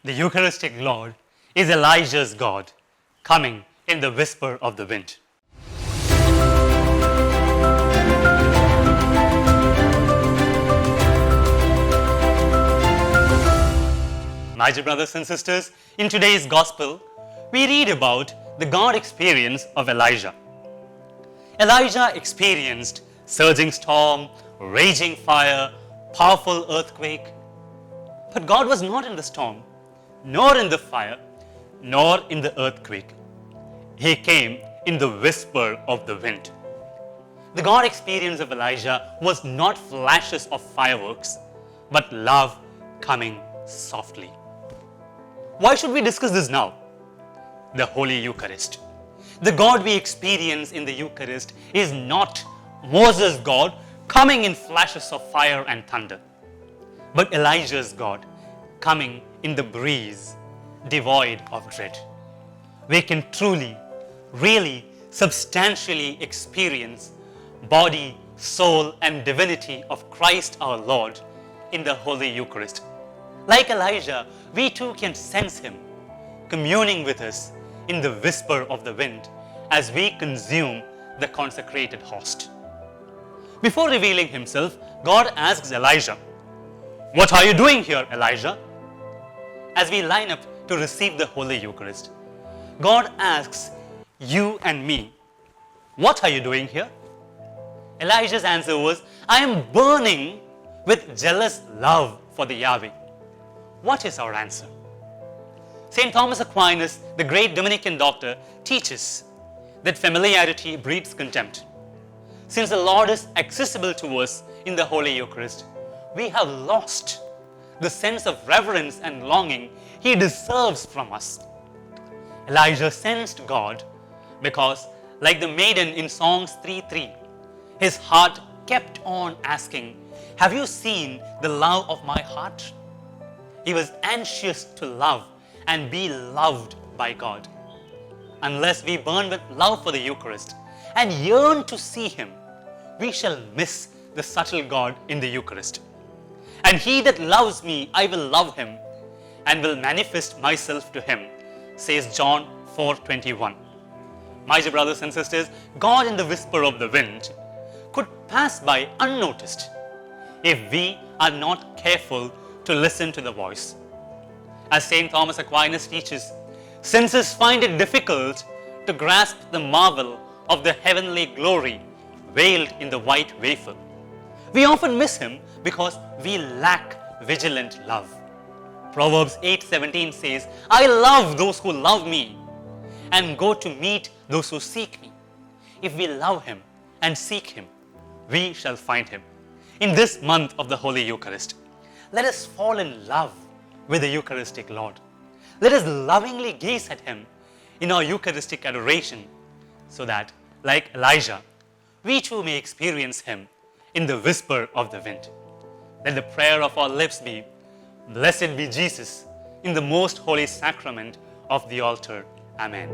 The Eucharistic Lord is Elijah's God, coming in the whisper of the wind. My dear brothers and sisters, in today's Gospel, we read about the God experience of Elijah. Elijah experienced surging storm, raging fire, powerful earthquake. But God was not in the storm, nor in the fire, nor in the earthquake. He came in the whisper of the wind. The God experience of Elijah was not flashes of fireworks, but love coming softly. Why should we discuss this now? The Holy Eucharist. The God we experience in the Eucharist is not Moses' God coming in flashes of fire and thunder, but Elijah's God coming in the breeze, devoid of dread. We can truly, really, substantially experience body, soul, and divinity of Christ our Lord in the Holy Eucharist. Like Elijah, we too can sense Him communing with us in the whisper of the wind as we consume the consecrated host. Before revealing Himself, God asks Elijah, "What are you doing here, Elijah?" As we line up to receive the Holy Eucharist, God asks you and me, "What are you doing here?" Elijah's answer was, "I am burning with jealous love for the Yahweh." What is our answer? St. Thomas Aquinas, the great Dominican doctor, teaches that familiarity breeds contempt. Since the Lord is accessible to us in the Holy Eucharist, we have lost the sense of reverence and longing He deserves from us. Elijah sensed God because, like the maiden in Songs 3:3, his heart kept on asking, "Have you seen the love of my heart?" He was anxious to love and be loved by God. Unless we burn with love for the Eucharist and yearn to see Him, we shall miss the subtle God in the Eucharist. "And he that loves me, I will love him and will manifest myself to him," says John 4:21. My dear brothers and sisters, God in the whisper of the wind could pass by unnoticed if we are not careful to listen to the voice. As St. Thomas Aquinas teaches, senses find it difficult to grasp the marvel of the heavenly glory veiled in the white wafer. We often miss Him because we lack vigilant love. Proverbs 8:17 says, "I love those who love me and go to meet those who seek me." If we love Him and seek Him, we shall find Him. In this month of the Holy Eucharist, let us fall in love with the Eucharistic Lord. Let us lovingly gaze at Him in our Eucharistic adoration so that, like Elijah, we too may experience Him in the whisper of the wind. Let the prayer of our lips be, "Blessed be Jesus in the most holy sacrament of the altar." Amen.